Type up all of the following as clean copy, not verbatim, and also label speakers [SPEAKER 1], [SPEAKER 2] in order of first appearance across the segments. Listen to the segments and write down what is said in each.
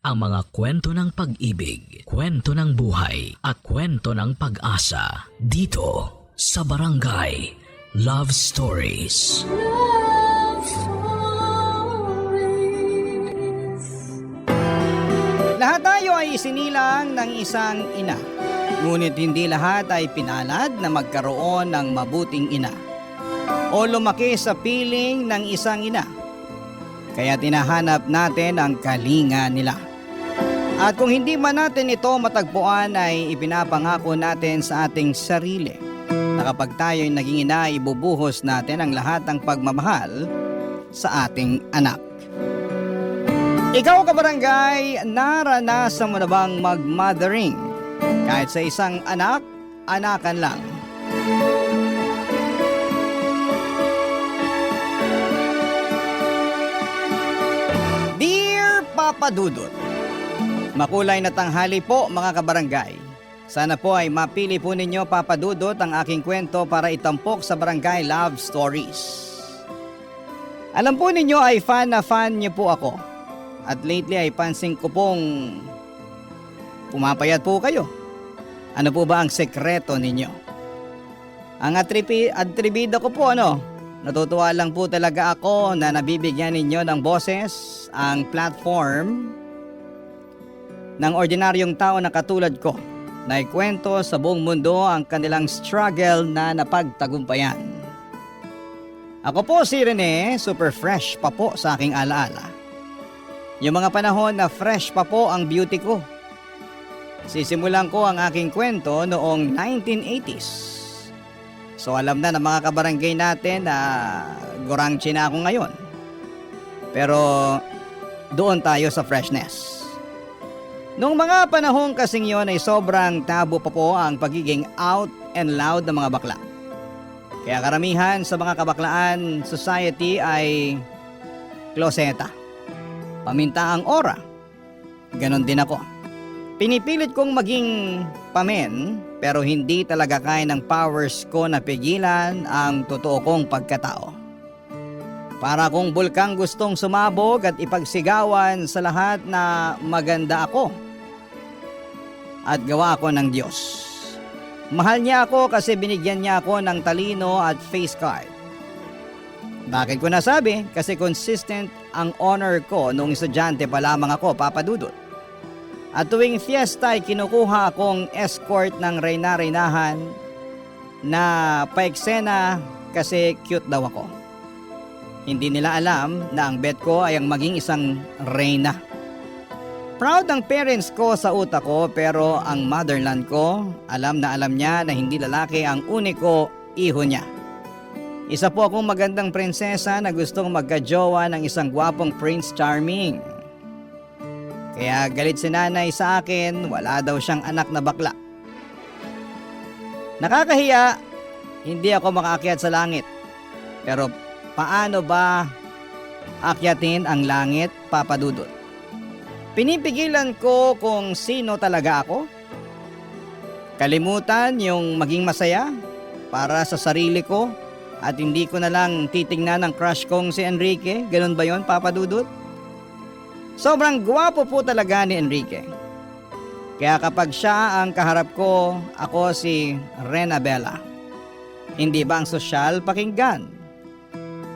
[SPEAKER 1] ang mga kwento ng pag-ibig, kwento ng buhay, at kwento ng pag-asa dito sa Barangay Love Stories.
[SPEAKER 2] Love Stories.
[SPEAKER 3] Lahat tayo ay isinilang ng isang ina. Ngunit hindi lahat ay pinalad na magkaroon ng mabuting ina o lumaki sa piling ng isang ina. Kaya tinahanap natin ang kalinga nila. At kung hindi man natin ito matagpuan ay ipinapangako natin sa ating sarili na kapag tayo'y naging ina, ibubuhos natin ang lahat ng pagmamahal sa ating anak. Ikaw kabarangay, naranasan mo na bang mag-mothering? Kahit sa isang anak, anakan lang. Dear Papa Dudut, makulay na tanghali po mga kabarangay. Sana po ay mapili po ninyo Papa Dudut ang aking kwento para itampok sa Barangay Love Stories. Alam po ninyo ay fan na fan niyo po ako. At lately ay pansin ko pong pumapayat po kayo. Ano po ba ang sekreto ninyo? Ang atribida ko po natutuwa lang po talaga ako na nabibigyan ninyo ng boses ang platform ng ordinaryong tao na katulad ko na ikwento sa buong mundo ang kanilang struggle na napagtagumpayan. Ako po si Rene, super fresh pa po sa aking alaala. Yung mga panahon na fresh pa po ang beauty ko. Sisimulan ko ang aking kwento noong 1980s. So alam na ng mga kabarangay natin na gurangchi na ako ngayon. Pero doon tayo sa freshness. Noong mga panahon kasing yon ay sobrang tabo pa po ang pagiging out and loud ng mga bakla. Kaya karamihan sa mga kabaklaan society ay kloseta. Paminta ang ora. Ganon din ako. Pinipilit kong maging pamen pero hindi talaga kaya ng powers ko na pigilan ang totoo kong pagkatao. Para kung bulkang gustong sumabog at ipagsigawan sa lahat na maganda ako at gawa ako ng Diyos. Mahal niya ako kasi binigyan niya ako ng talino at face card. Bakit ko nasabi? Kasi consistent ang honor ko nung estudyante pa lamang ako, Papa Dudut. At tuwing fiesta ay kinukuha akong escort ng reyna-reynahan na paeksena kasi cute daw ako. Hindi nila alam na ang bet ko ay ang maging isang reyna. Proud ang parents ko sa utak ko pero ang motherland ko, alam na alam niya na hindi lalaki ang uniko iho niya. Isa po akong magandang prinsesa na gustong magkajowa ng isang gwapong Prince Charming. Kaya galit si nanay sa akin, wala daw siyang anak na bakla. Nakakahiya, hindi ako makaakyat sa langit. Pero paano ba akyatin ang langit, Papa Dudut? Pinipigilan ko kung sino talaga ako. Kalimutan yung maging masaya para sa sarili ko at hindi ko na lang titingnan ang crush kong si Enrique. Ganun ba yon, Papa Dudut? Sobrang gwapo po talaga ni Enrique. Kaya kapag siya ang kaharap ko, ako si Rena Bella. Hindi ba ang sosyal pakinggan?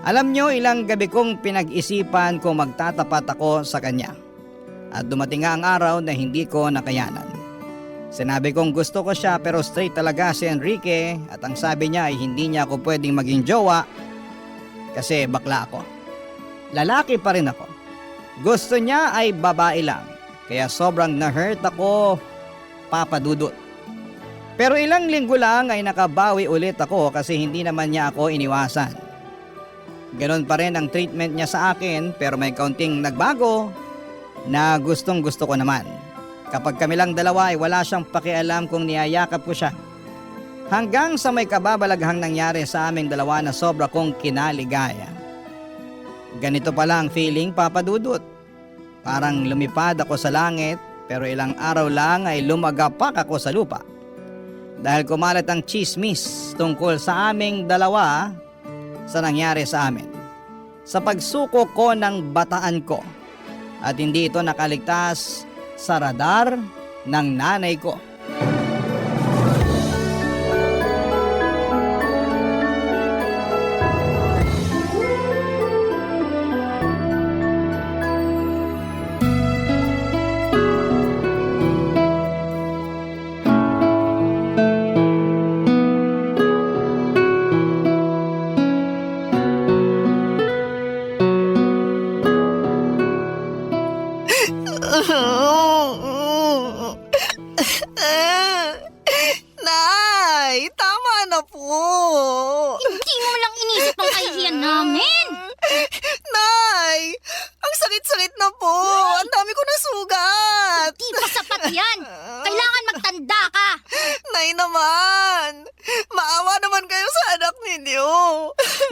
[SPEAKER 3] Alam nyo, ilang gabi kong pinag-isipan kung magtatapat ako sa kanya. At dumating nga ang araw na hindi ko nakayanan. Sinabi kong gusto ko siya pero straight talaga si Enrique at ang sabi niya ay hindi niya ako pwedeng maging jowa kasi bakla ako. Lalaki pa rin ako. Gusto niya ay babae lang. Kaya sobrang na-hurt ako, Papa Dudut. Pero ilang linggo lang ay nakabawi ulit ako kasi hindi naman niya ako iniwasan. Ganon pa rin ang treatment niya sa akin pero may kaunting nagbago na gustong gusto ko naman. Kapag kami lang dalawa ay wala siyang pakialam kung niyayakap ko siya. Hanggang sa may kababalaghang nangyari sa aming dalawa na sobra kong kinaligaya. Ganito pala ang feeling, Papa Dudut. Parang lumipad ako sa langit pero ilang araw lang ay lumagapak ako sa lupa. Dahil kumalat ang chismis tungkol sa aming dalawa sa nangyari sa amin. Sa pagsuko ko ng bataan ko, at hindi ito nakaligtas sa radar ng nanay ko.
[SPEAKER 4] Nay, tama na po.
[SPEAKER 5] Hindi mo lang inisip ang kahihiyan namin.
[SPEAKER 4] Nay, ang sakit-sakit na po. Ang dami ko na sugat.
[SPEAKER 5] Di pa sapat yan. Kailangan magtanda ka.
[SPEAKER 4] Nay naman, maawa naman kayo sa anak ninyo.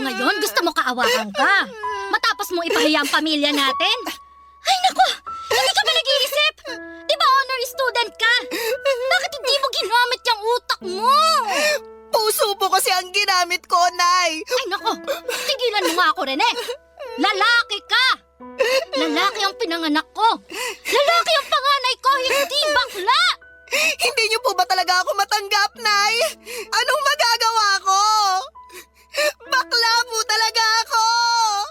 [SPEAKER 5] Ngayon gusto mo kaawakan ka. Matapos mo ipahiya ang pamilya natin. Ay naku, hindi ka ba nag-iisip? Di ba honor student ka? Bakit hindi mo ginamit yung utak mo?
[SPEAKER 4] Puso po kasi ang ginamit ko, Nay.
[SPEAKER 5] Ay naku, tigilan mo nga ako, Rene. Lalaki ka. Lalaki ang pinanganak ko. Lalaki ang panganay ko, hindi bakla.
[SPEAKER 4] Hindi niyo po ba talaga ako matanggap, Nay? Anong magagawa ko? Bakla po talaga ako.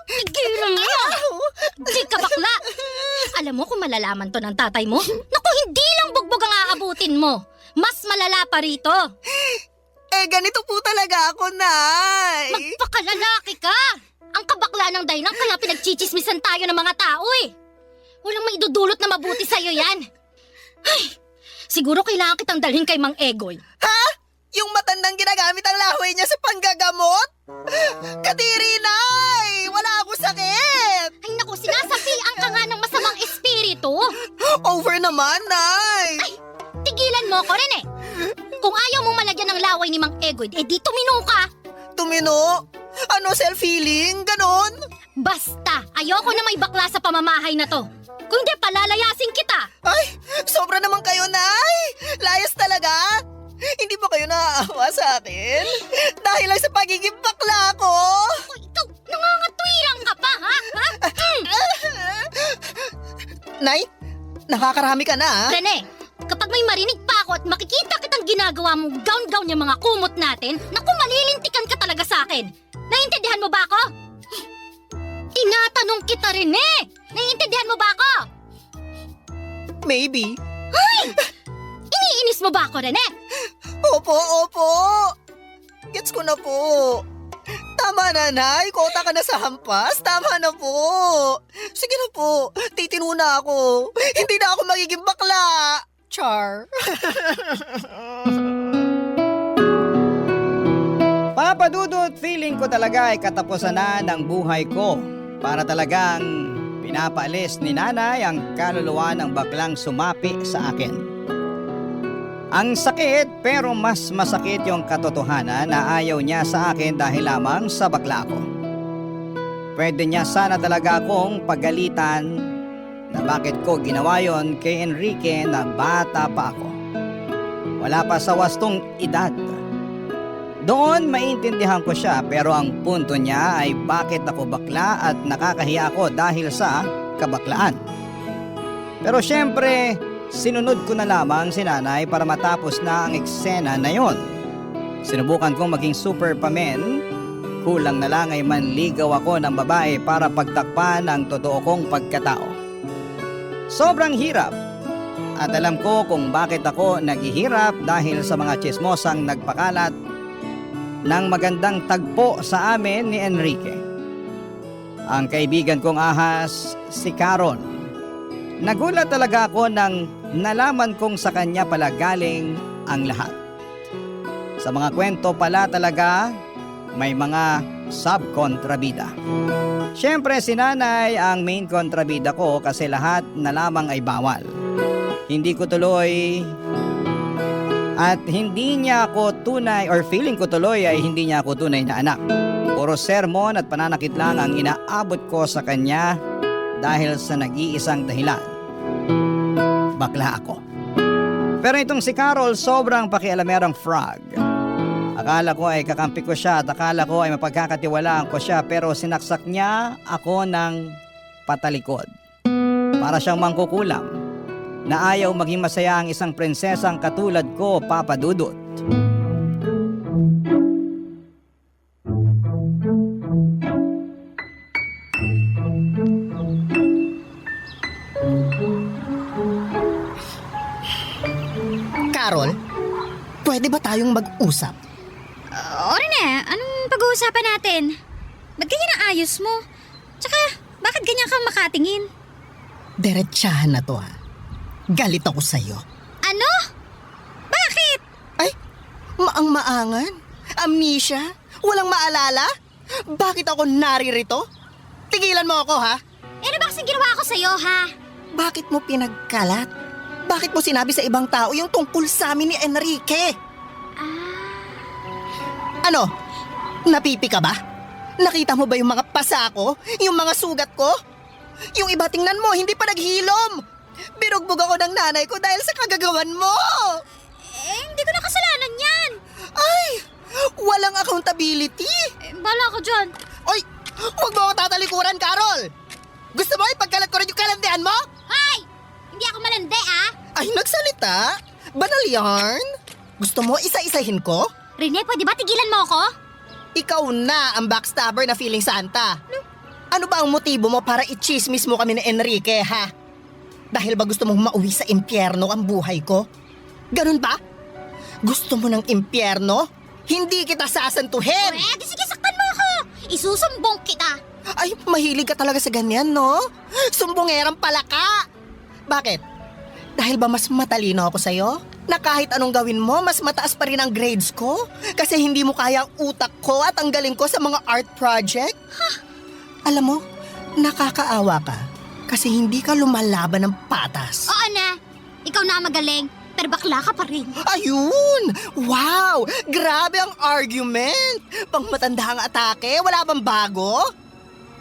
[SPEAKER 5] Tigilan mo. Di ka bakla. Alam mo kung malalaman to ng tatay mo? Naku, hindi lang bugbog ang aabutin mo. Mas malala pa rito.
[SPEAKER 4] Ganito po talaga ako, Nay.
[SPEAKER 5] Magpakalalaki ka. Ang kabakla ng dahilan kaya pinagchichismisan tayo ng mga tao eh. Walang maidudulot na mabuti sa'yo yan. Ay, siguro kailangan kitang dalhin kay Mang Egoy.
[SPEAKER 4] Ha? Yung matandang ginagamit ang lahoy niya sa panggagamot? Kadiri, Nay! Wala akong sakit!
[SPEAKER 5] Ay naku, sinasapian ka nga ng masamang espiritu.
[SPEAKER 4] Over naman, Nay!
[SPEAKER 5] Ay, tigilan mo ko rin eh. Kung ayaw mong malagyan ng laway ni Mang Egoy, di tumino ka.
[SPEAKER 4] Tumino? Ano, self-healing? Ganon?
[SPEAKER 5] Basta, ayoko na may bakla sa pamamahay na to. Kung di, palalayasin kita.
[SPEAKER 4] Ay, sobra naman kayo, Nay! Layas talaga! Hindi ba kayo naaawa sa akin? Dahil lang sa pagiging bakla ko!
[SPEAKER 5] O, ikaw, nangangatwirang ka pa, ha?
[SPEAKER 4] Nay, nakakarami ka na, ha?
[SPEAKER 5] Rene, kapag may marinig pa ako at makikita kitang ginagawa mong gown-gown yung mga kumot natin, naku, malilintikan ka talaga sa akin. Naiintindihan mo ba ako? Tinatanong kita, Rene. Naiintindihan mo ba ako?
[SPEAKER 4] Maybe.
[SPEAKER 5] Iniinis mo ba ako, Rene?
[SPEAKER 4] Opo, opo. Gets ko na po. Tama na, Nay. Kota ka na sa hampas. Tama na po. Sige na po. Titino na ako. Hindi na ako magiging bakla. Char.
[SPEAKER 3] Papa Dudut, feeling ko talaga ay katapusan na ng buhay ko para talagang pinapaalis ni nanay ang kaluluwa ng baklang sumapi sa akin. Ang sakit pero mas masakit yung katotohanan na ayaw niya sa akin dahil lamang sa bakla ko. Pwede niya sana talaga akong pagalitan na bakit ko ginawa yon kay Enrique na bata pa ako. Wala pa sa wastong edad. Doon maintindihan ko siya pero ang punto niya ay bakit ako bakla at nakakahiya ako dahil sa kabaklaan. Pero syempre, sinunod ko na lamang si nanay para matapos na ang eksena na yon. Sinubukan kong maging super pamen, kulang na lang ay manligaw ako ng babae para pagtakpan ang totoo kong pagkatao. Sobrang hirap at alam ko kung bakit ako naghihirap dahil sa mga chismosang nagpakalat ng magandang tagpo sa amin ni Enrique. Ang kaibigan kong ahas, si Carol. Nagulat talaga ako nang nalaman kong sa kanya pala galing ang lahat. Sa mga kwento pala talaga, may mga subkontrabida. Siyempre si nanay ang main kontrabida ko kasi lahat na lamang ay bawal. Hindi ko tuloy at hindi niya ako tunay or feeling ko tuloy ay hindi niya ako tunay na anak. Puro sermon at pananakit lang ang inaabot ko sa kanya dahil sa nag-iisang dahilan. Bakla ako. Pero itong si Carol sobrang pakialamerang frog. Akala ko ay kakampi ko siya at akala ko ay mapagkakatiwalaan ko siya pero sinaksak niya ako ng patalikod. Para siyang mangkukulam na ayaw maging masaya ang isang prinsesang katulad ko, Papa Dudut.
[SPEAKER 4] Carol, pwede ba tayong mag-usap?
[SPEAKER 5] O Rene, anong pag-uusapan natin? Ba't ganyan ang ayos mo? Tsaka, bakit ganyan kang makatingin?
[SPEAKER 4] Diretsahan na to ha. Galit ako sa'yo.
[SPEAKER 5] Ano? Bakit?
[SPEAKER 4] Ay, maang-maangan? Amnesia? Walang maalala? Bakit ako naririto? Tigilan mo ako ha?
[SPEAKER 5] Ano ba kasing ginawa ko sa'yo, ha?
[SPEAKER 4] Bakit mo pinagkalat? Bakit mo sinabi sa ibang tao yung tungkol sa amin ni Enrique? Ano? Napipi ka ba? Nakita mo ba yung mga pasa ko? Yung mga sugat ko? Yung iba tingnan mo, hindi pa naghilom. Binugbog ako ng nanay ko dahil sa kagagawan mo.
[SPEAKER 5] Hindi ko na kasalanan yan.
[SPEAKER 4] Ay, walang accountability.
[SPEAKER 5] Bala ko dyan.
[SPEAKER 4] Oy, huwag mo ako tatalikuran, Carol. Gusto mo ipagkalat ko rin yung kalandian mo?
[SPEAKER 5] Hay! Hindi ako malandi, ah.
[SPEAKER 4] Ay, nagsalita? Banal yarn? Gusto mo isa-isahin ko?
[SPEAKER 5] Rene, pwede ba tigilan mo ako?
[SPEAKER 4] Ikaw na ang backstabber na feeling Santa. Ano ba ang motibo mo para i-chismis mo kami ni Enrique, ha? Dahil ba gusto mong mauwi sa impyerno ang buhay ko? Ganun ba? Gusto mo ng impyerno? Hindi kita sasantuhin!
[SPEAKER 5] Pwede, sige, saktan mo ako. Isusumbong kita.
[SPEAKER 4] Ay, mahilig ka talaga sa ganyan, no? Sumbongerang pala ka! Bakit? Dahil ba mas matalino ako sa'yo? Na kahit anong gawin mo, mas mataas pa rin ang grades ko? Kasi hindi mo kaya ang utak ko at ang galing ko sa mga art project? Alam mo, nakakaawa ka kasi hindi ka lumalaban ng patas.
[SPEAKER 5] Oo na. Ikaw na ang magaling. Pero bakla ka pa rin.
[SPEAKER 4] Ayun! Wow! Grabe ang argument! Pang matanda ang atake, wala bang bago?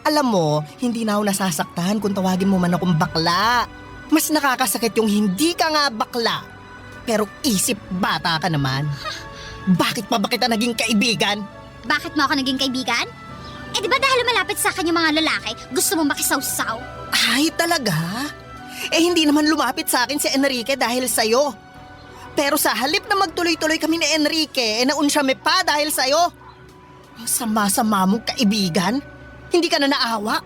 [SPEAKER 4] Alam mo, hindi na ako nasasaktan kung tawagin mo man akong bakla. Mas nakakasakit yung hindi ka nga bakla. Pero isip bata ka naman. Bakit pa ba kita naging kaibigan?
[SPEAKER 5] Bakit mo ako naging kaibigan? Eh di ba dahil malapit sa akin yung mga lalaki, gusto mo makisawsaw?
[SPEAKER 4] Ay, talaga? Eh hindi naman lumapit sa akin si Enrique dahil sa'yo. Pero sa halip na magtuloy-tuloy kami ni Enrique, naunsyame pa dahil sa'yo. Ang sama-sama mong kaibigan. Hindi ka na naawa.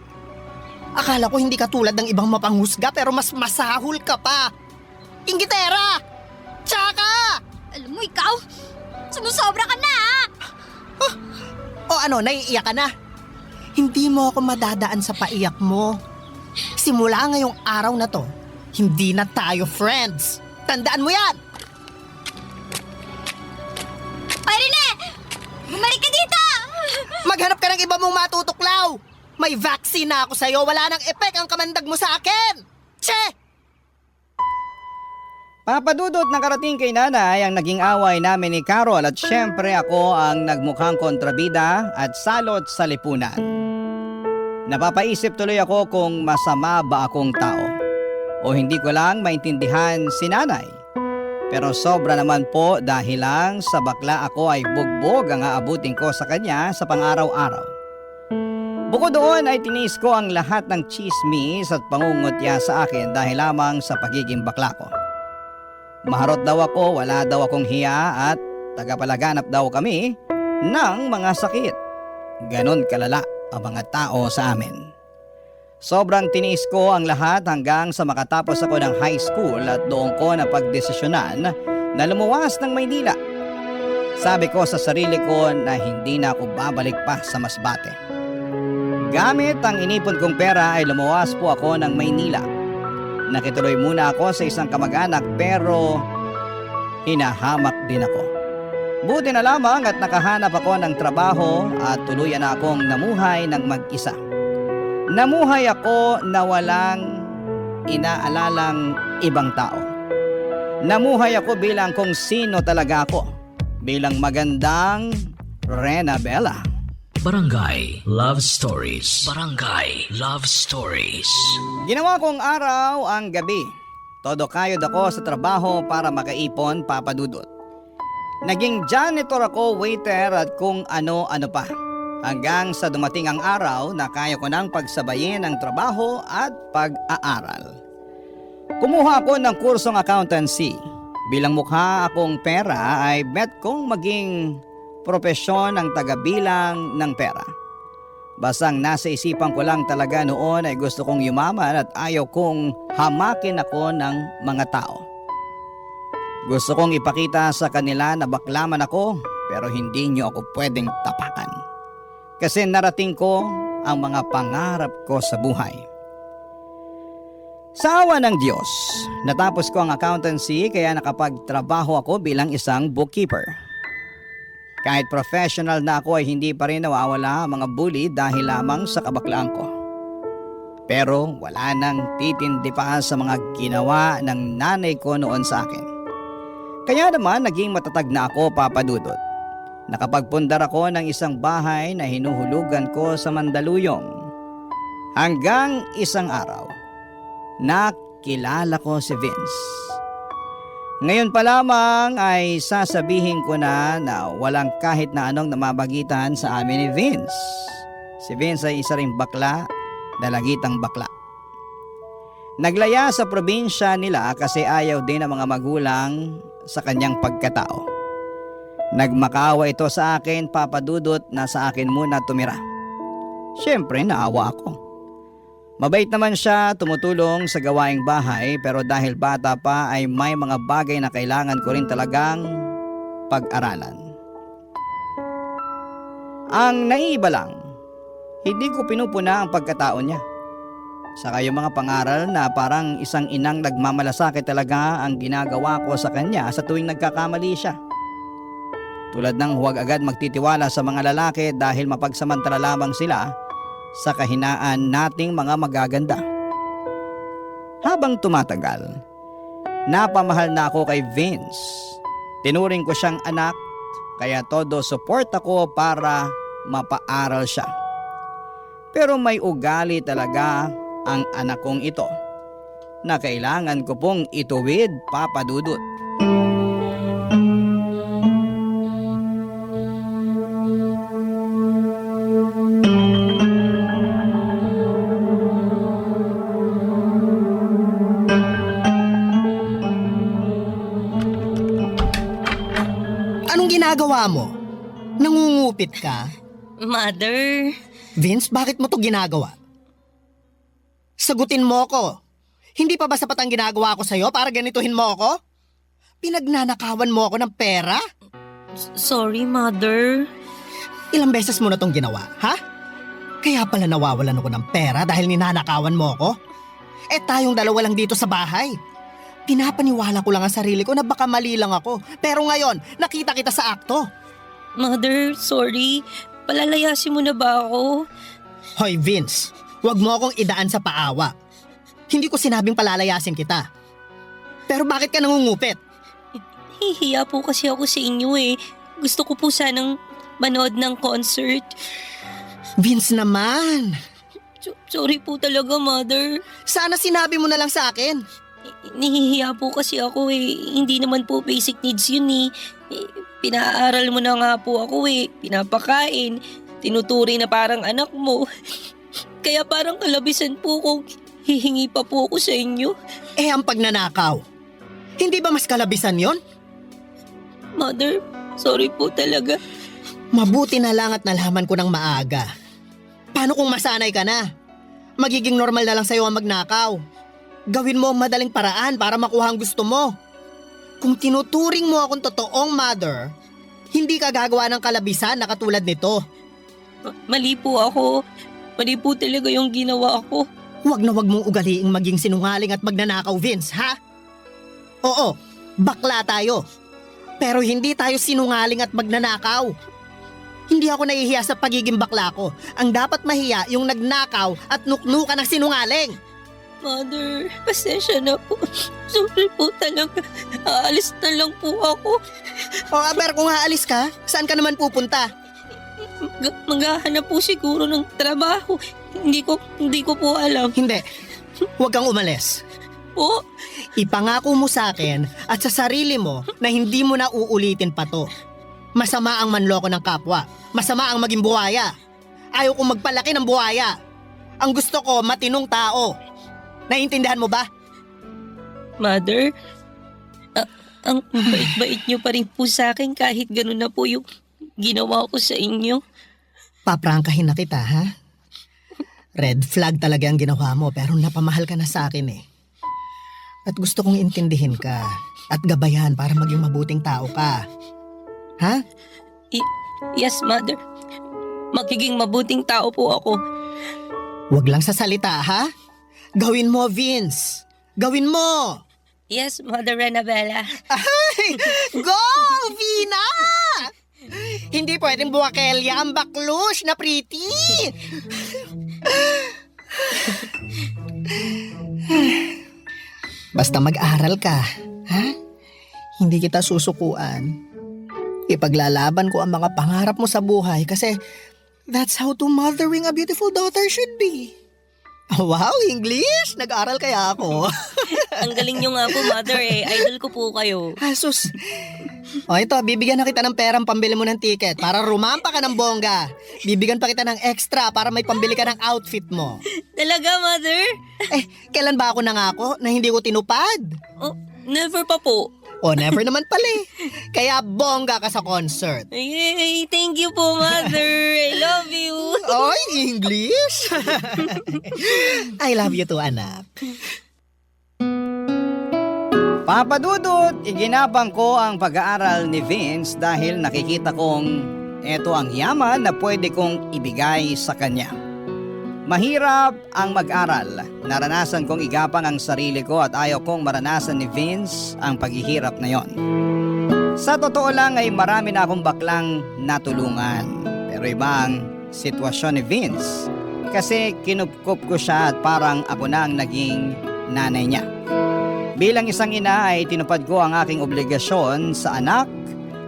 [SPEAKER 4] Akala ko hindi ka tulad ng ibang mapanghusga pero mas masahol ka pa. Inggitera! Tsaka!
[SPEAKER 5] Alam mo ikaw, sumusobra ka na, ha?
[SPEAKER 4] O ano, naiiyak ka na? Hindi mo ako madadaan sa paiyak mo. Simula ngayong araw na to, hindi na tayo friends. Tandaan mo yan!
[SPEAKER 5] Ay, Rene! Bumalik ka dito!
[SPEAKER 4] Maghanap ka ng iba mong matutuklaw! May vaccine na ako sa'yo, wala nang epek ang kamandag mo sa akin! Che!
[SPEAKER 3] Papa Dudut, nakarating kay nanay ang naging away namin ni Carol at syempre ako ang nagmukhang kontrabida at salot sa lipunan. Napapaisip tuloy ako kung masama ba akong tao o hindi ko lang maintindihan si nanay. Pero sobra naman po dahil lang sa bakla ako ay bugbog ang aabutin ko sa kanya sa pang-araw-araw. Bukod doon ay tinis ko ang lahat ng chismis at pangungutya sa akin dahil lamang sa pagiging bakla ko. Maharot daw ako, wala daw akong hiya at tagapalaganap daw kami ng mga sakit. Ganon kalala ang mga tao sa amin. Sobrang tinis ko ang lahat hanggang sa makatapos ako ng high school at doon ko napagdesisyonan na lumuwas ng Maynila. Sabi ko sa sarili ko na hindi na ako babalik pa sa Masbate. Gamit ang inipon kong pera ay lumuwas po ako ng Maynila. Nakituloy muna ako sa isang kamag-anak pero hinahamak din ako. Buti na lamang at nakahanap ako ng trabaho at tuluyan na akong namuhay ng mag-isa. Namuhay ako na walang inaalalang ibang tao. Namuhay ako bilang kung sino talaga ako. Bilang magandang Rena Bella.
[SPEAKER 1] Barangay Love Stories. Barangay Love Stories.
[SPEAKER 3] Ginawa kong araw ang gabi. Todo kayod ako sa trabaho para makaipon, Papa Dudut. Naging janitor ako, waiter at kung ano-ano pa. Hanggang sa dumating ang araw na kaya ko nang pagsabayin ang trabaho at pag-aaral. Kumuha ako ng kursong accountancy. Bilang mukha akong pera ay bet kong maging propesyon ang tagabilang ng pera. Basang nasa isipan ko lang talaga noon ay gusto kong yumaman at ayaw kong hamakin ako ng mga tao. Gusto kong ipakita sa kanila na bakla man ako pero hindi niyo ako pwedeng tapakan. Kasi narating ko ang mga pangarap ko sa buhay. Sa awa ng Diyos, natapos ko ang accountancy kaya nakapagtrabaho ako bilang isang bookkeeper. Kahit professional na ako ay hindi pa rin nawawala ang mga bully dahil lamang sa kabaklaan ko. Pero wala nang titindi pa sa mga ginawa ng nanay ko noon sa akin. Kaya naman naging matatag na ako, Papa Dudut. Nakapagpundar ako ng isang bahay na hinuhulugan ko sa Mandaluyong. Hanggang isang araw, nakilala ko si Vince. Ngayon pa lamang ay sasabihin ko na walang kahit na anong namabagitan sa amin ni Vince. Si Vince ay isa ring bakla, dalagitang bakla. Naglaya sa probinsya nila kasi ayaw din ng mga magulang sa kanyang pagkatao. Nagmakawa ito sa akin, Papa Dudut, na sa akin muna tumira. Siyempre naawa ako. Mabait naman siya, tumutulong sa gawaing bahay pero dahil bata pa ay may mga bagay na kailangan ko rin talagang pag-aralan. Ang naiiba lang, hindi ko pinupuna ang pagkatao niya. Saka yung mga pangaral na parang isang inang nagmamalasakit talaga ang ginagawa ko sa kanya sa tuwing nagkakamali siya. Tulad ng huwag agad magtitiwala sa mga lalaki dahil mapagsamantala lamang sila sa kahinaan nating mga magaganda. Habang tumatagal, napamahal na ako kay Vince. Tinuring ko siyang anak, kaya todo support ako para mapaaral siya. Pero may ugali talaga ang anak kong ito na kailangan ko pong ituwid, Papa Dudut.
[SPEAKER 4] Anong ginagawa mo? Nangungupit ka?
[SPEAKER 6] Mother,
[SPEAKER 4] Vince, bakit mo to ginagawa? Sagutin mo ko. Hindi pa ba sapat ang ginagawa ko sa'yo para ganituhin mo ako? Pinagnanakawan mo ako ng pera?
[SPEAKER 6] sorry mother.
[SPEAKER 4] Ilang beses mo na tong ginawa, ha? Kaya pala nawawalan ako ng pera dahil ninanakawan mo ako? Eh tayong dalawa lang dito sa bahay. Pinapaniwala ko lang ang sarili ko na baka mali lang ako. Pero ngayon, nakita kita sa akto.
[SPEAKER 6] Mother, sorry. Palalayasin mo na ba ako?
[SPEAKER 4] Hoy Vince, huwag mo akong idaan sa paawa. Hindi ko sinabing palalayasin kita. Pero bakit ka nangungupit?
[SPEAKER 6] Hihiya po kasi ako sa inyo eh. Gusto ko po sanang manood ng concert.
[SPEAKER 4] Vince naman.
[SPEAKER 6] Sorry po talaga, Mother.
[SPEAKER 4] Sana sinabi mo na lang sa akin.
[SPEAKER 6] Nihihiya po kasi ako eh. Hindi naman po basic needs yun eh. Pinaaral mo na nga po ako eh. Pinapakain. Tinuturi na parang anak mo. Kaya parang kalabisan po kung hihingi pa po ako sa inyo.
[SPEAKER 4] Eh ang pagnanakaw. Hindi ba mas kalabisan yon?
[SPEAKER 6] Mother, sorry po talaga.
[SPEAKER 4] Mabuti na lang at nalaman ko ng maaga. Paano kung masanay ka na? Magiging normal na lang sa'yo ang magnakaw. Gawin mo ang madaling paraan para makuha ang gusto mo. Kung tinuturing mo akong totoong mother, hindi ka gagawa ng kalabisan na katulad nito.
[SPEAKER 6] Mali po ako. Mali po talaga yung ginawa ko.
[SPEAKER 4] Huwag na huwag mong ugaliing maging sinungaling at magnanakaw, Vince, ha? Oo, bakla tayo. Pero hindi tayo sinungaling at magnanakaw. Hindi ako nahihiya sa pagiging bakla ko. Ang dapat mahiya yung nagnakaw at nuknukan ng sinungaling.
[SPEAKER 6] Mother, pasensya na po. Sorry po talaga. Aalis na lang po ako.
[SPEAKER 4] O aber kung aalis ka, saan ka naman pupunta?
[SPEAKER 6] Maghahanap po siguro ng trabaho. Hindi ko po alam.
[SPEAKER 4] Hindi, huwag kang umalis.
[SPEAKER 6] Po?
[SPEAKER 4] Ipangako mo sa akin at sa sarili mo na hindi mo na uulitin pa to. Masama ang manloko ng kapwa. Masama ang maging buhaya. Ayaw kong magpalaki ng buhaya. Ang gusto ko, matinong tao. Naiintindihan mo ba?
[SPEAKER 6] Mother. Ang bait-bait niyo pa rin po sa akin kahit ganun na po yung ginawa ko sa inyo.
[SPEAKER 4] Paprangkahin na kita, ha? Red flag talaga ang ginawa mo pero napamahal ka na sa akin eh. At gusto kong intindihin ka at gabayan para maging mabuting tao ka. Ha?
[SPEAKER 6] Yes, Mother. Magiging mabuting tao po ako.
[SPEAKER 4] Huwag lang sa salita, ha? Gawin mo, Vince. Gawin mo!
[SPEAKER 6] Yes, Mother Renabella.
[SPEAKER 4] Ay! Go, Vina! Hindi pwedeng buwakelya ang baklush na pretty. Basta mag-aral ka, ha? Hindi kita susukuan. Ipaglalaban ko ang mga pangarap mo sa buhay kasi that's how to mothering a beautiful daughter should be. Wow, English! Nag-aral kaya ako.
[SPEAKER 6] Ang galing niyo nga po, Mother eh. Idol ko po kayo.
[SPEAKER 4] Asus. O ito, bibigyan na kita ng perang pambili mo ng ticket para rumampa ka ng bongga. Bibigyan pa kita ng extra para may pambili ka ng outfit mo.
[SPEAKER 6] Talaga, Mother?
[SPEAKER 4] Kailan ba ako nangako na hindi ko tinupad?
[SPEAKER 6] Oh, never pa po.
[SPEAKER 4] O never naman pala eh. Kaya bongga ka sa concert.
[SPEAKER 6] Yay! Thank you po, Mother. I love you.
[SPEAKER 4] Oy, English! I love you too, anak.
[SPEAKER 3] Papa Dudut, iginapang ko ang pag-aaral ni Vince dahil nakikita kong eto ang yaman na pwede kong ibigay sa kanya. Mahirap ang mag-aral. Naranasan kong igapang ang sarili ko at ayaw kong maranasan ni Vince ang paghihirap na yon. Sa totoo lang ay marami na akong baklang natulungan. Pero iba ang sitwasyon ni Vince. Kasi kinupkup ko siya at parang ako na ang naging nanay niya. Bilang isang ina ay tinupad ko ang aking obligasyon sa anak,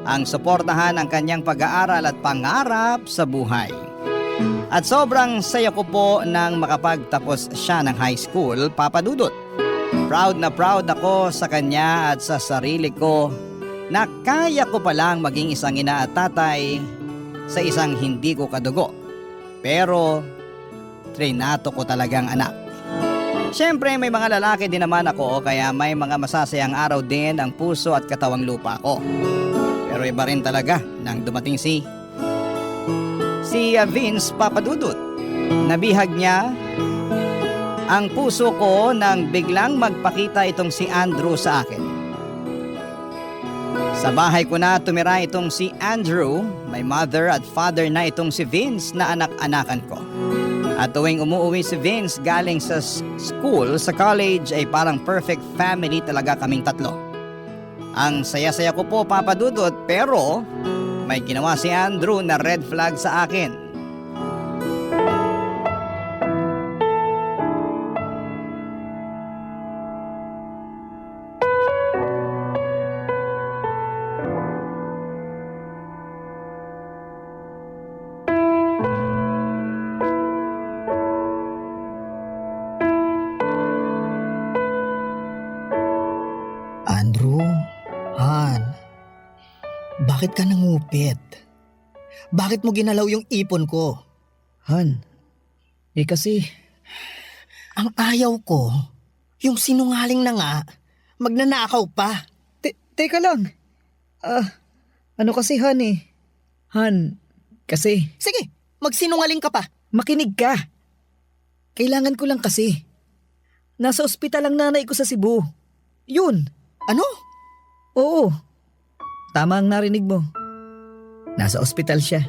[SPEAKER 3] ang suportahan ang kanyang pag-aaral at pangarap sa buhay. At sobrang saya ko po nang makapagtapos siya ng high school, Papa Dudut. Proud na proud ako sa kanya at sa sarili ko na kaya ko palang maging isang ina at tatay sa isang hindi ko kadugo. Pero trinato ko talagang anak. Siyempre may mga lalaki din naman ako kaya may mga masasayang araw din ang puso at katawang lupa ko. Pero iba rin talaga nang dumating si Vince, Papa Dudut. Nabihag niya ang puso ko nang biglang magpakita itong si Andrew sa akin. Sa bahay ko na tumira itong si Andrew, may mother at father na itong si Vince na anak-anakan ko. At tuwing umuwi si Vince galing sa school, sa college ay parang perfect family talaga kaming tatlo. Ang saya-saya ko po, Papa Dudut, pero may ginawa si Andrew na red flag sa akin.
[SPEAKER 4] Andrew, Han, bakit ka nangupit? Bakit mo ginalaw yung ipon ko?
[SPEAKER 7] Han, kasi
[SPEAKER 4] Ang ayaw ko, yung sinungaling na nga, magnanakaw pa.
[SPEAKER 7] teka lang. Ano kasi Han eh? Han, kasi
[SPEAKER 4] Sige, magsinungaling ka pa.
[SPEAKER 7] makinig ka. Kailangan ko lang kasi. Nasa ospital ang nanay ko sa Cebu. Yun.
[SPEAKER 4] Ano?
[SPEAKER 7] Oo. Tama ang narinig mo. Nasa ospital siya.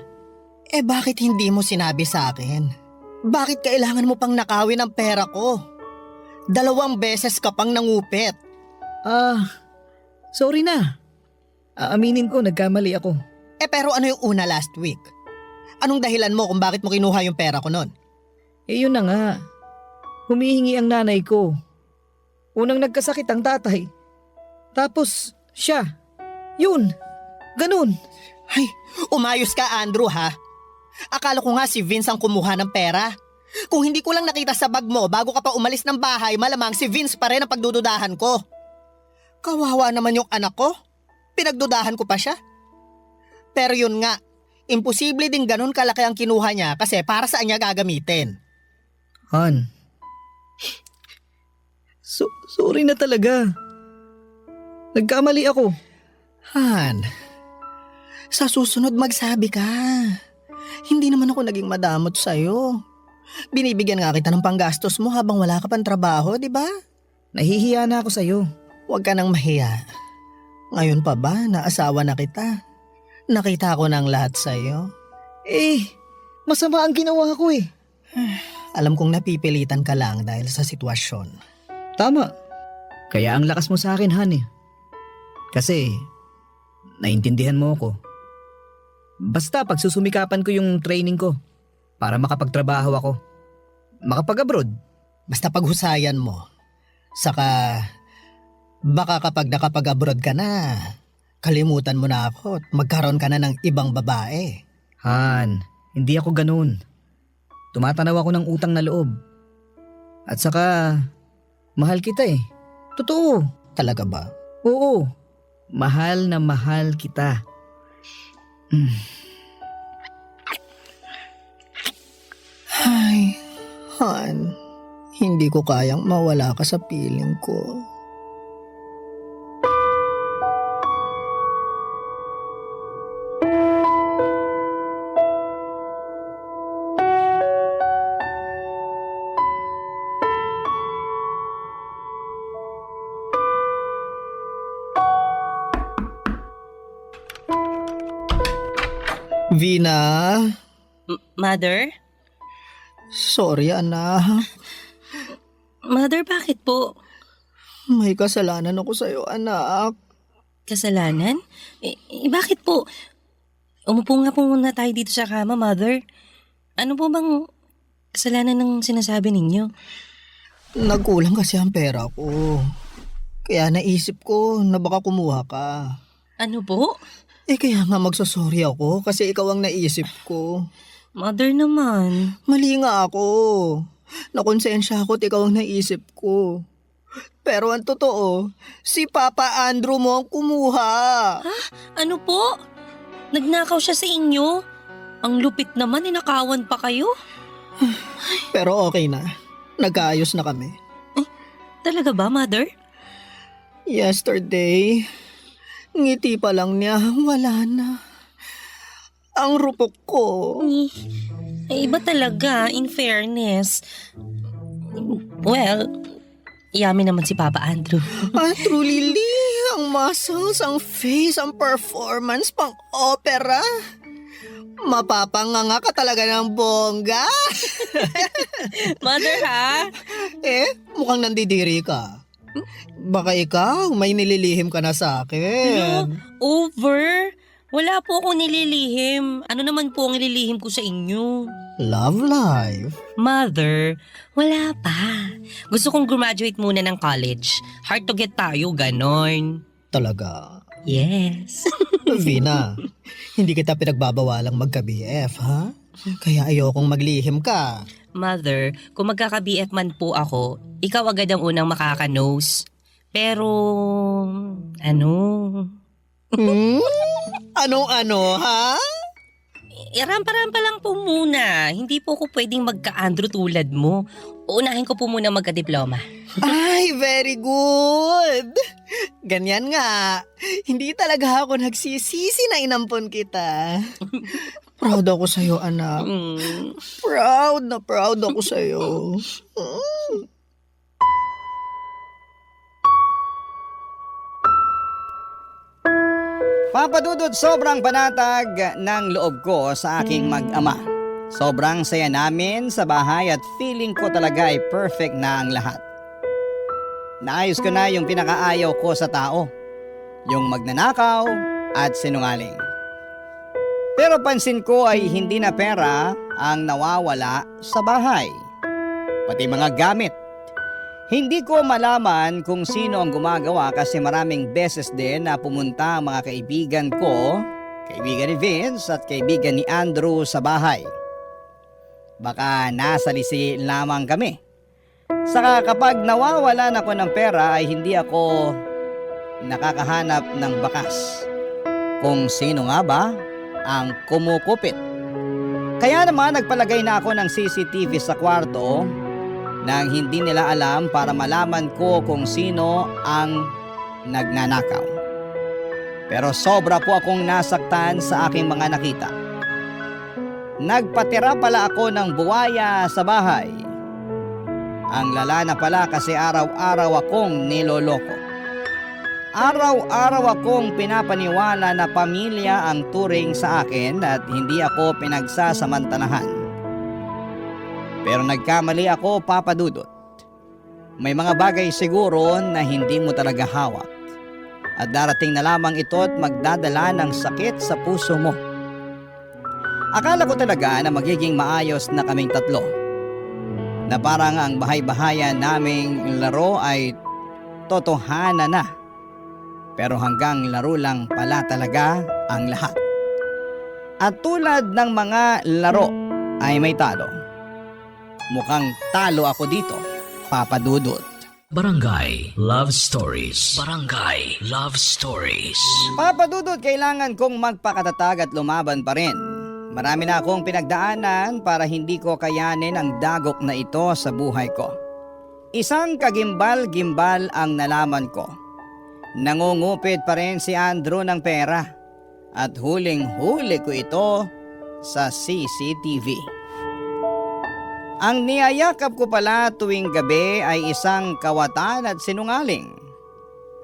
[SPEAKER 4] Bakit hindi mo sinabi sa akin? Bakit kailangan mo pang nakawin ang pera ko? 2 beses ka pang nangupit.
[SPEAKER 7] Sorry na. Aaminin ko, nagkamali ako.
[SPEAKER 4] Pero ano yung una last week? Anong dahilan mo kung bakit mo kinuha yung pera ko nun?
[SPEAKER 7] Yun na nga. Humihingi ang nanay ko. Unang nagkasakit ang tatay. Tapos, siya. Yun. Ganun.
[SPEAKER 4] Ay, umayos ka Andrew ha. Akala ko nga si Vince ang kumuha ng pera. Kung hindi ko lang nakita sa bag mo bago ka pa umalis ng bahay, malamang si Vince pa rin ang pagdududahan ko. Kawawa naman yung anak ko. Pinagdudahan ko pa siya. Pero yun nga, imposible din ganun kalaki ang kinuha niya kasi para saan niya gagamitin.
[SPEAKER 7] Han. Sorry na talaga. Nagkamali ako.
[SPEAKER 4] Han, sa susunod magsabi ka. Hindi naman ako naging madamot sa'yo. Binibigyan nga kita ng panggastos mo habang wala ka pang trabaho, di ba?
[SPEAKER 7] Nahihiya na ako sa'yo.
[SPEAKER 4] Huwag ka nang mahiya. Ngayon pa ba na asawa na kita? Nakita ko ng lahat sa'yo.
[SPEAKER 7] Eh, masama ang ginawa ko eh.
[SPEAKER 4] Alam kong napipilitan ka lang dahil sa sitwasyon.
[SPEAKER 7] Tama. Kaya ang lakas mo sa akin, Han eh. Kasi, naintindihan mo ako. Basta pagsusumikapan ko yung training ko para makapagtrabaho ako. Makapag-abroad.
[SPEAKER 4] Basta paghusayan mo. Saka, baka kapag nakapag-abroad ka na, kalimutan mo na ako at magkaroon ka na ng ibang babae.
[SPEAKER 7] Han, hindi ako ganun. Tumatanaw ako ng utang na loob. At saka, mahal kita eh. Totoo.
[SPEAKER 4] Talaga ba?
[SPEAKER 7] Oo. Mahal na mahal kita.
[SPEAKER 4] Ay, Han, hindi ko kayang mawala ka sa piling ko. Vina,
[SPEAKER 6] Mother?
[SPEAKER 4] sorry anak.
[SPEAKER 6] Mother, bakit po?
[SPEAKER 4] May kasalanan ako sa'yo anak.
[SPEAKER 6] Kasalanan? Bakit po? Umupo nga po muna tayo dito sa kama, Mother. Ano po bang kasalanan ng sinasabi ninyo?
[SPEAKER 4] Nagkulang kasi ang pera ko. Kaya naisip ko na baka kumuha ka.
[SPEAKER 6] Ano po?
[SPEAKER 4] Kaya nga magsasorry ako kasi ikaw ang naisip ko.
[SPEAKER 6] Mother naman.
[SPEAKER 4] Mali nga ako. Nakonsensya ako at ikaw ang naisip ko. Pero ang totoo, si Papa Andrew mo ang kumuha.
[SPEAKER 6] Ano po? Nagnakaw siya sa inyo? Ang lupit naman, ninakawan pa kayo?
[SPEAKER 4] Pero okay na. Nagkaayos na kami.
[SPEAKER 6] Talaga ba, Mother?
[SPEAKER 4] Yesterday, ngiti pa lang niya, wala na. Ang rupok ko.
[SPEAKER 6] Iba talaga, in fairness. Well, yummy naman si Papa Andrew.
[SPEAKER 4] Truly, ang muscles, ang face, ang performance, pang opera. Mapapanganga ka talaga ng bongga.
[SPEAKER 6] Mother, ha?
[SPEAKER 4] Mukhang nandidiri ka. Baka ikaw, may nililihim ka na sa akin.
[SPEAKER 6] Over? Wala po akong nililihim. Ano naman po ang nililihim ko sa inyo?
[SPEAKER 4] Love life.
[SPEAKER 6] Mother, wala pa. Gusto kong graduate muna ng college. Hard to get tayo, ganon.
[SPEAKER 4] Talaga.
[SPEAKER 6] Yes.
[SPEAKER 4] Vina, hindi kita pinagbabawalang magka-BF, ha? Kaya ayokong maglihim ka.
[SPEAKER 6] Mother, kung magkaka-BF man po ako, ikaw agad ang unang makaka-nose. Pero,
[SPEAKER 4] Ano-ano, ha?
[SPEAKER 6] Rampa-rampa lang po muna. Hindi po ako pwedeng magka-Andrew tulad mo. Uunahin ko po muna magka-diploma.
[SPEAKER 4] Ay, very good. Ganyan nga. Hindi talaga ako nagsisisi na inampon kita. Proud ako sa'yo, anak. Proud na proud ako sa'yo.
[SPEAKER 3] Papadudod, sobrang panatag ng loob ko sa aking mag-ama. Sobrang saya namin sa bahay at feeling ko talaga ay perfect na ang lahat. Naayos ko na yung pinakaayaw ko sa tao, yung magnanakaw at sinungaling. Pero pansin ko ay hindi na pera ang nawawala sa bahay, pati mga gamit. Hindi ko malaman kung sino ang gumagawa kasi maraming beses din na pumunta ang mga kaibigan ko, kaibigan ni Vince at kaibigan ni Andrew sa bahay. Baka nasa lisi lamang kami. Saka kapag nawawalan ako ng pera ay hindi ako nakakahanap ng bakas. Kung sino nga ba ang kumukupit. Kaya naman nagpalagay na ako ng CCTV sa kwarto nang hindi nila alam para malaman ko kung sino ang nagnanakaw. Pero sobra po akong nasaktan sa aking mga nakita. Nagpatira pala ako ng buwaya sa bahay. Ang lala na pala kasi araw-araw akong niloloko. Araw-araw akong pinapaniwala na pamilya ang turing sa akin at hindi ako pinagsasamantalahan. Pero nagkamali ako, Papa Dudut. May mga bagay siguro na hindi mo talaga hawak. At darating na lamang ito't magdadala ng sakit sa puso mo. Akala ko talaga na magiging maayos na kaming tatlo. Na parang ang bahay-bahayan naming laro ay totohanan na. Pero hanggang laro lang pala talaga ang lahat. At tulad ng mga laro ay may talo. Mukhang talo ako dito, Papa Dudut.
[SPEAKER 1] Barangay Love Stories. Barangay Love Stories.
[SPEAKER 3] Papa Dudut, kailangan kong magpakatatag at lumaban pa rin. Marami na akong pinagdaanan para hindi ko kayanin ang dagok na ito sa buhay ko. Isang kagimbal-gimbal ang nalaman ko. Nangungupit pa rin si Andrew ng pera at huling-huli ko ito sa CCTV. Ang niyayakap ko pala tuwing gabi ay isang kawatan at sinungaling.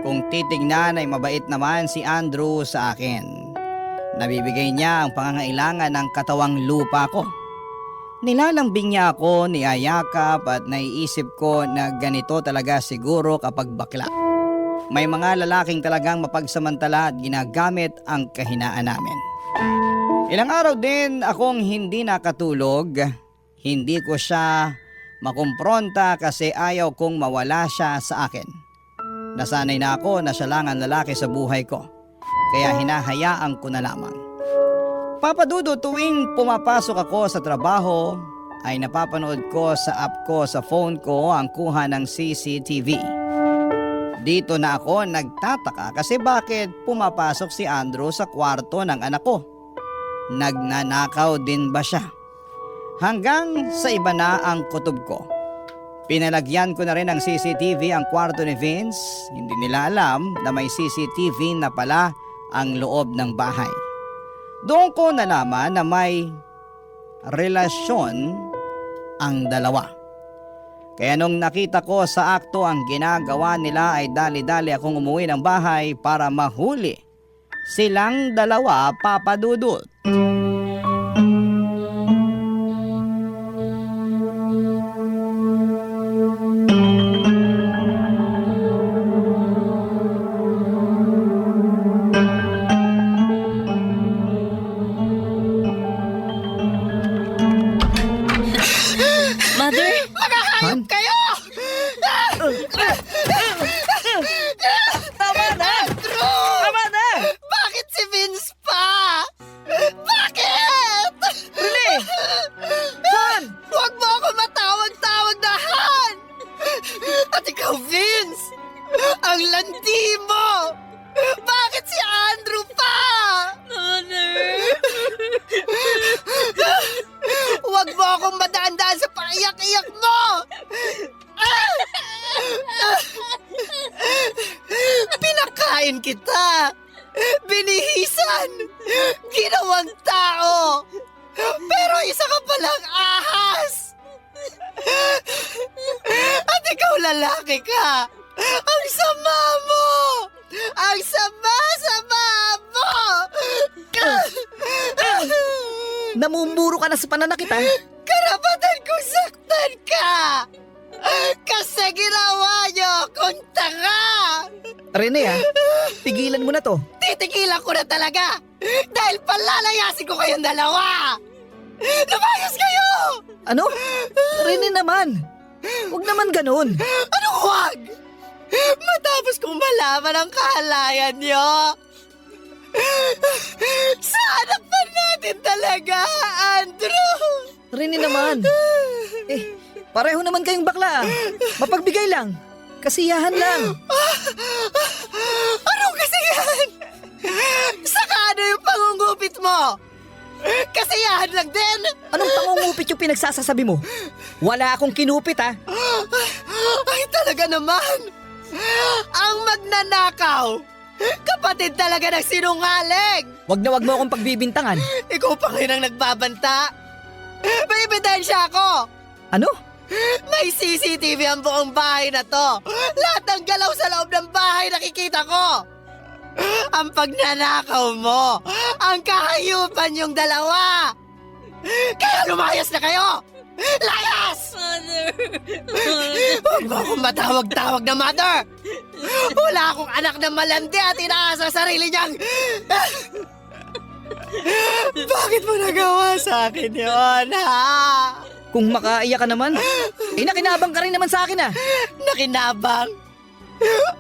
[SPEAKER 3] Kung titignan ay mabait naman si Andrew sa akin. Nabibigay niya ang pangangailangan ng katawang lupa ko. Nilalambing niya ako, niyayakap at naiisip ko na ganito talaga siguro kapag bakla. May mga lalaking talagang mapagsamantala at ginagamit ang kahinaan namin. Ilang araw din akong hindi nakatulog. Hindi ko siya makumpronta kasi ayaw kong mawala siya sa akin. Nasanay na ako na siya lang ang lalaki sa buhay ko. Kaya hinahayaan ko na lamang. Papa Dudu, tuwing pumapasok ako sa trabaho ay napapanood ko sa app ko sa phone ko ang kuha ng CCTV. Dito na ako nagtataka kasi bakit pumapasok si Andrew sa kwarto ng anak ko. Nagnanakaw din ba siya? Hanggang sa iba na ang kutob ko. Pinalagyan ko na rin ng CCTV ang kwarto ni Vince. Hindi nila alam na may CCTV na pala ang loob ng bahay. Doon ko nalaman na may relasyon ang dalawa. Kaya nung nakita ko sa akto ang ginagawa nila ay dali-dali akong umuwi ng bahay para mahuli silang dalawa, Papa Dudut.
[SPEAKER 6] Mother?
[SPEAKER 7] Han?
[SPEAKER 4] Kayo! Tama na! Tama na! Bakit si Vince pa? Bakit?
[SPEAKER 7] Rene! Han!
[SPEAKER 4] Huwag mo ako matawag-tawag na Han! At ikaw, Vince! Ang landi mo! Bakit si Andrew pa?
[SPEAKER 6] Mother!
[SPEAKER 4] Huwag mo akong madaan-daan sa paiyak-iyak mo! Pinakain kita! Binihisan! Ginawang tao! Pero isa ka palang ahas! At ikaw lalaki ka! Ang sama mo! Ang sama-sama mo!
[SPEAKER 7] Namumuro ka na sa pananakit, ha?
[SPEAKER 4] Karapatan kong saktan ka! Kasi ginawa niyo akong tanga!
[SPEAKER 7] Rene, ha? Tigilan mo na to.
[SPEAKER 4] Titigilan ko na talaga! Dahil palalayasin ko kayong dalawa! Lumayas kayo!
[SPEAKER 7] Ano? Rene naman. Huwag naman ganun.
[SPEAKER 4] Anong huwag? Matapos kong malaman ang kahalayan niyo! Sa anak pa natin talaga, Andrew!
[SPEAKER 7] Rene naman. Pareho naman kayong bakla. Mapagbigay lang. Kasiyahan lang.
[SPEAKER 4] Anong kasiyahan? Saka ano yung pangungupit mo? Kasiyahan lang din?
[SPEAKER 7] Anong pangungupit yung pinagsasasabi mo? Wala akong kinupit, ha?
[SPEAKER 4] Ay talaga naman! Ang Ang magnanakaw! Kapatid talaga ng sinungaling!
[SPEAKER 7] Wag mo akong pagbibintangan.
[SPEAKER 4] Ikaw pa ngayon ang nagbabanta! May ebidensya ako!
[SPEAKER 7] Ano?
[SPEAKER 4] May CCTV ang buong bahay na to! Lahat ng galaw sa loob ng bahay nakikita ko! Ang pagnanakaw mo! Ang kahayupan yung dalawa! Kaya lumayas na kayo! Layas!
[SPEAKER 6] Mother!
[SPEAKER 4] Huwag mo akong matawag-tawag na mother! Wala akong anak na malandi at inaasa sa sarili niyang... Bakit mo nagawa sa akin yun, ha?
[SPEAKER 7] Kung makaiyak ka naman, nakinabang ka rin naman sa akin ah.
[SPEAKER 4] Nakinabang?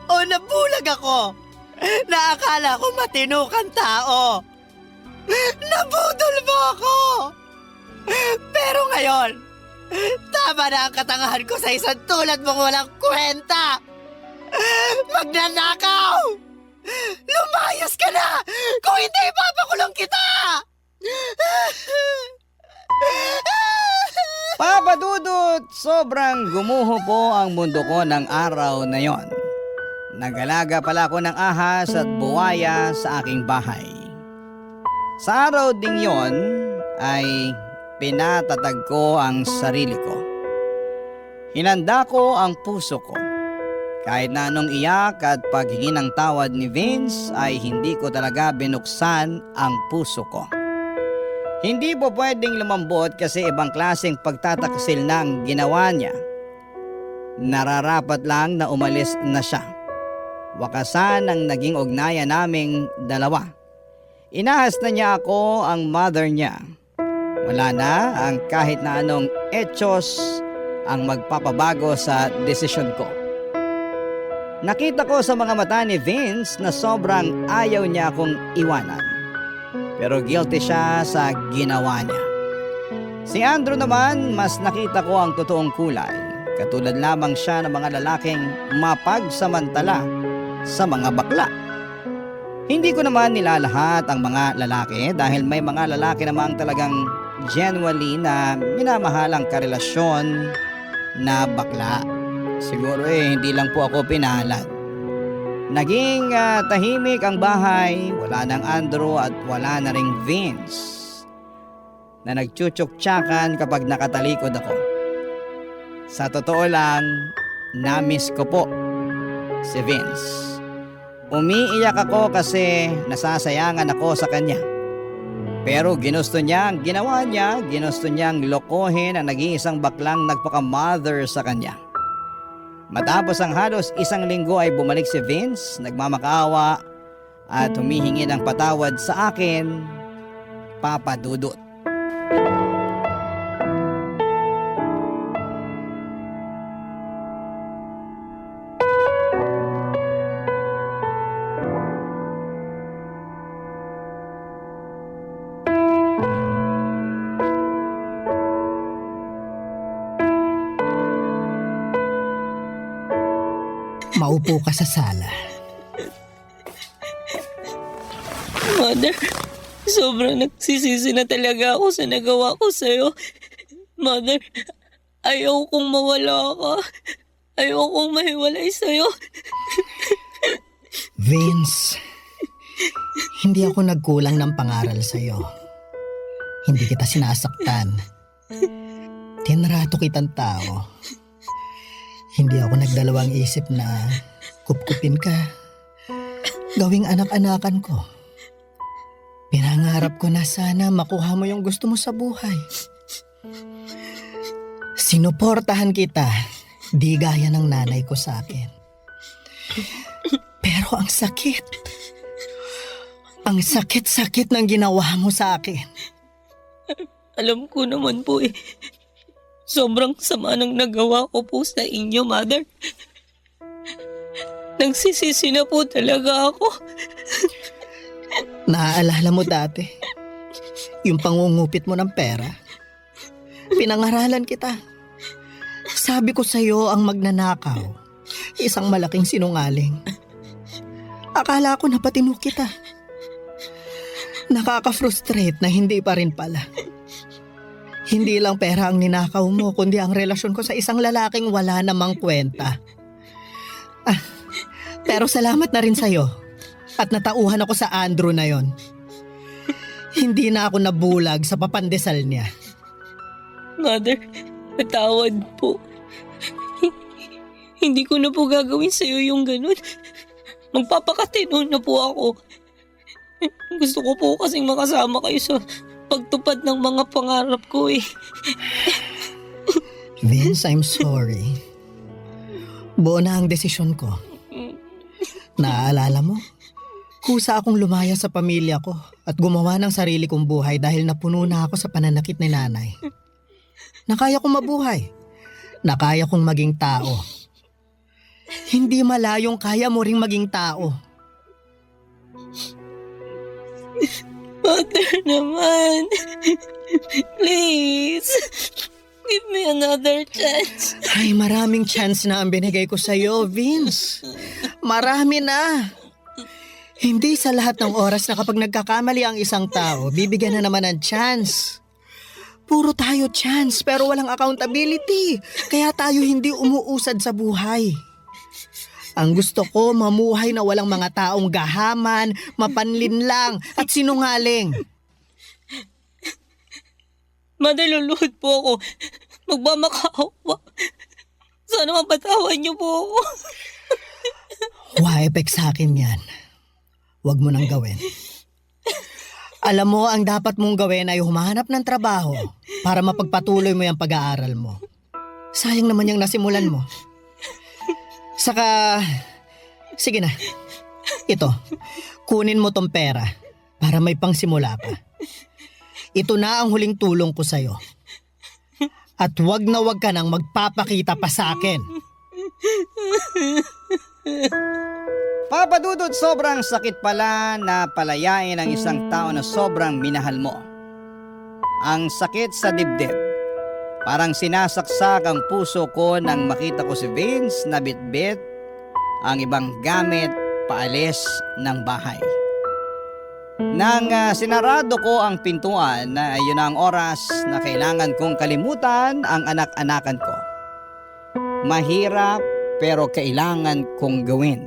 [SPEAKER 4] O nabulag ako? Naakala ko matino kang tao. Nabudol mo ako. Pero ngayon, tama na ang katangahan ko sa isang tulad mong walang kwenta. Magnanakaw! Lumayas ka na! Kung hindi, papakulong kita!
[SPEAKER 3] Papa Dudut, sobrang gumuho po ang mundo ko ng araw na yon. Nagalaga pala ako ng ahas at buwaya sa aking bahay. Sa araw ding yon ay pinatatag ko ang sarili ko. Hinanda ko ang puso ko. Kahit na anong iyak at paghingi ng tawad ni Vince ay hindi ko talaga binuksan ang puso ko. Hindi po pwedeng lumambot kasi ibang klaseng pagtataksil na ang ginawa niya. Nararapat lang na umalis na siya. Wakasan ang naging ugnayan naming dalawa. Inahas na niya ako ang mother niya. Wala na ang kahit na anong etsyos ang magpapabago sa desisyon ko. Nakita ko sa mga mata ni Vince na sobrang ayaw niya akong iwanan. Pero guilty siya sa ginawa niya. Si Andrew naman, mas nakita ko ang totoong kulay. Katulad lamang siya ng mga lalaking mapagsamantala sa mga bakla. Hindi ko naman nilalahat ang mga lalaki dahil may mga lalaki namang talagang genuinely na minamahalang karelasyon na bakla. Siguro hindi lang po ako pinalad. Naging tahimik ang bahay, wala nang Andrew at wala na ring Vince na nagchuchuk-tsakan kapag nakatalikod ako. Sa totoo lang, na-miss ko po si Vince. Umiiyak ako kasi nasasayangan ako sa kanya. Pero ginusto niya ang ginawa niya, ginusto niyang lokohin ang nag-iisang baklang nagpaka-mother sa kanya. Matapos ang halos 1 linggo ay bumalik si Vince, nagmamakaawa at humihingi ng patawad sa akin, Papa Dudut.
[SPEAKER 8] Maupo ka sa sala.
[SPEAKER 6] Mother, sobrang nagsisisi na talaga ako sa nagawa ko sa'yo. Mother, ayaw kong mawala ka. Ayaw kong mahiwalay sa'yo.
[SPEAKER 8] Vince, hindi ako nagkulang ng pangaral sa'yo. Hindi kita sinasaktan. Tinrato kitang tao. Hindi ako nagdalawang isip na kupkupin ka. Gawing anak-anakan ko. Pinangarap ko na sana makuha mo yung gusto mo sa buhay. Sinuportahan kita, di gaya ng nanay ko sa akin. Pero ang sakit. Ang sakit-sakit ng ginawa mo sa akin.
[SPEAKER 6] Alam ko naman po eh. Sobrang sama ng nagawa ko po sa inyo, Mother. Nagsisisi na po talaga ako.
[SPEAKER 8] Naaalala mo dati, yung pangungupit mo ng pera. Pinangaralan kita. Sabi ko sa'yo ang magnanakaw, isang malaking sinungaling. Akala ko napatino kita. Nakaka-frustrate na hindi pa rin pala. Hindi lang pera ang ninakaw mo, kundi ang relasyon ko sa isang lalaking wala namang kwenta. Pero salamat na rin sa'yo. At natauhan ako sa Andrew na yon. Hindi na ako nabulag sa papandesal niya.
[SPEAKER 6] Mother, patawad po. Hindi ko na po gagawin sa'yo yung ganun. Magpapakatino na po ako. Gusto ko po kasing makasama kayo sa pagtupad ng mga pangarap ko eh.
[SPEAKER 8] Vince, I'm sorry. Buo na ang desisyon ko. Naaalala mo? Kusa akong lumaya sa pamilya ko at gumawa ng sarili kong buhay dahil napuno na ako sa pananakit ni nanay. Nakaya kong mabuhay. Nakaya kong maging tao. Hindi malayong kaya mo ring maging tao.
[SPEAKER 6] Mother naman. Please. Give me another chance.
[SPEAKER 8] Ay, maraming chance na ang binigay ko sa'yo, Vince. Marami na. Hindi sa lahat ng oras na kapag nagkakamali ang isang tao, bibigyan na naman ng chance. Puro tayo chance pero walang accountability. Kaya tayo hindi umuusad sa buhay. Ang gusto ko, mamuhay na walang mga taong gahaman, mapanlinlang at sinungaling.
[SPEAKER 6] Mother, luluhod po ako. Magmamakaawa. Sana mapatawan niyo po ako.
[SPEAKER 8] Wa-epek sa akin yan. Huwag mo nang gawin. Alam mo, ang dapat mong gawin ay humahanap ng trabaho para mapagpatuloy mo yung pag-aaral mo. Sayang naman yung nasimulan mo. Saka, sige na. Ito, kunin mo tong pera para may pangsimula ka. Ito na ang huling tulong ko sa'yo. At wag na wag ka nang magpapakita pa sa akin.
[SPEAKER 3] Papa Dudut, sobrang sakit pala na palayain ang isang tao na sobrang minahal mo. Ang sakit sa dibdib. Parang sinasaksak ang puso ko nang makita ko si Vince na bitbit ang ibang gamit paalis ng bahay. Nang sinarado ko ang pintuan na yun na ang oras na kailangan kong kalimutan ang anak-anakan ko. Mahirap pero kailangan kong gawin.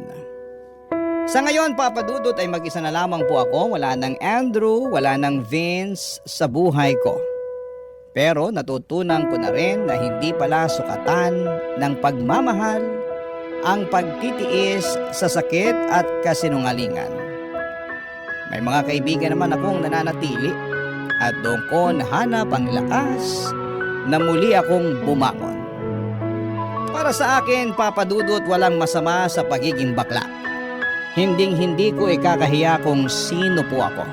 [SPEAKER 3] Sa ngayon, Papa Dudut, ay mag-isa na lamang po ako. Wala nang Andrew, wala nang Vince sa buhay ko. Pero natutunan ko na rin na hindi pala sukatan ng pagmamahal ang pagtitiis sa sakit at kasinungalingan. May mga kaibigan naman akong nananatili at doon ko nahanap ang lakas na muli akong bumangon. Para sa akin, Papa Dudut, walang masama sa pagiging bakla. Hinding-hindi ko ikakahiya kung sino po ako.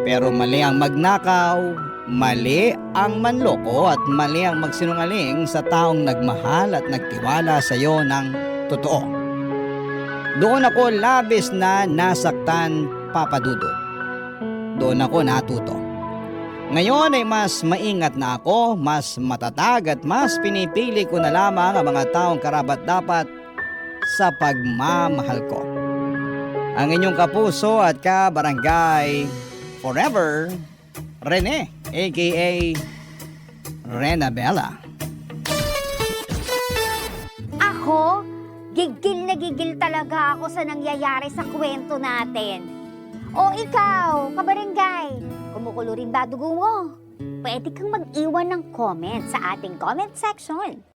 [SPEAKER 3] Pero mali ang magnakaw, mali ang manloko at mali ang magsinungaling sa taong nagmahal at nagtiwala sa iyo ng totoo. Doon ako labis na nasaktan, Papa Dudut. Doon ako natuto. Ngayon ay mas maingat na ako, mas matatag at mas pinipili ko na lamang ang mga taong karapat-dapat sa pagmamahal ko. Ang inyong kapuso at kabarangay forever, Rene, aka Rena Bella.
[SPEAKER 9] Ako, gigil na gigil talaga ako sa nangyayari sa kwento natin. O ikaw, kabarangay, kumukulo rin ba dugo mo? Pwede kang mag-iwan ng comment sa ating comment section.